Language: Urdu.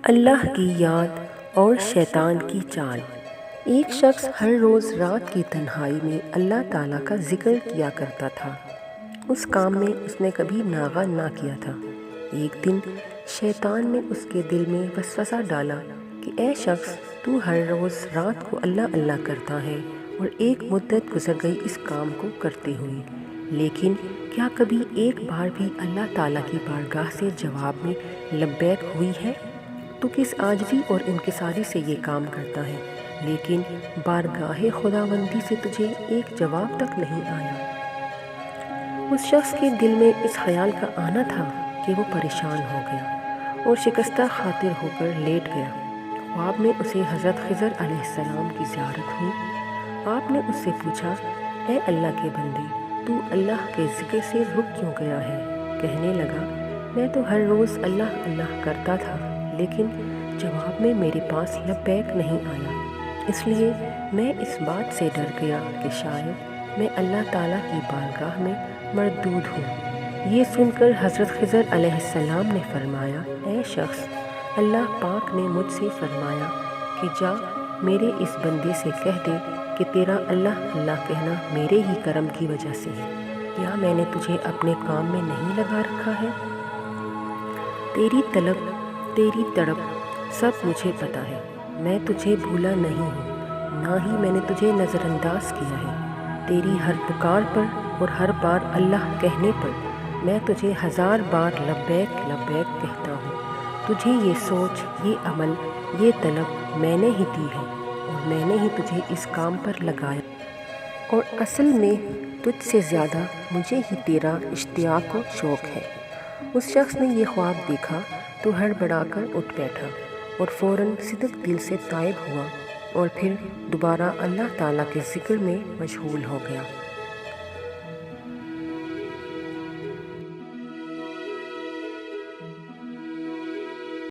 اللہ کی یاد اور شیطان کی چال۔ ایک شخص ہر روز رات کی تنہائی میں اللہ تعالیٰ کا ذکر کیا کرتا تھا۔ اس کام میں اس نے کبھی ناغہ نہ کیا تھا۔ ایک دن شیطان نے اس کے دل میں وسوسہ ڈالا کہ اے شخص، تو ہر روز رات کو اللہ اللہ کرتا ہے اور ایک مدت گزر گئی اس کام کو کرتے ہوئے، لیکن کیا کبھی ایک بار بھی اللہ تعالیٰ کی بارگاہ سے جواب میں لبیک ہوئی ہے؟ تو کس عاجزی اور انکساری سے یہ کام کرتا ہے، لیکن بارگاہ خداوندی سے تجھے ایک جواب تک نہیں آیا۔ اس شخص کے دل میں اس خیال کا آنا تھا کہ وہ پریشان ہو گیا اور شکستہ خاطر ہو کر لیٹ گیا۔ خواب میں اسے حضرت خضر علیہ السلام کی زیارت ہوئی۔ آپ نے اس سے پوچھا، اے اللہ کے بندے، تو اللہ کے ذکر سے رک کیوں گیا ہے؟ کہنے لگا، میں تو ہر روز اللہ اللہ کرتا تھا، لیکن جواب میں میرے پاس لبیک نہیں آیا، اس لیے میں اس بات سے ڈر گیا کہ شاید میں اللہ تعالیٰ کی بارگاہ میں مردود ہوں۔ یہ سن کر حضرت خضر علیہ السلام نے فرمایا، اے شخص، اللہ پاک نے مجھ سے فرمایا کہ جا میرے اس بندے سے کہہ دے کہ تیرا اللہ اللہ کہنا میرے ہی کرم کی وجہ سے ہے۔ کیا میں نے تجھے اپنے کام میں نہیں لگا رکھا ہے؟ تیری طلب، تیری تڑپ سب مجھے پتہ ہے۔ میں تجھے بھولا نہیں ہوں، نہ ہی میں نے تجھے نظر انداز کیا ہے۔ تیری ہر پکار پر اور ہر بار اللہ کہنے پر میں تجھے 1000 بار لبیک لبیک کہتا ہوں۔ تجھے یہ سوچ، یہ عمل، یہ طلب میں نے ہی دی ہے اور میں نے ہی تجھے اس کام پر لگایا، اور اصل میں تجھ سے زیادہ مجھے ہی تیرا اشتیاق و شوق ہے۔ اس شخص نے یہ خواب دیکھا تو ہڑبڑا کر اٹھ بیٹھا اور فوراً صدق دل سے تائب ہوا اور پھر دوبارہ اللہ تعالیٰ کے ذکر میں مشغول ہو گیا۔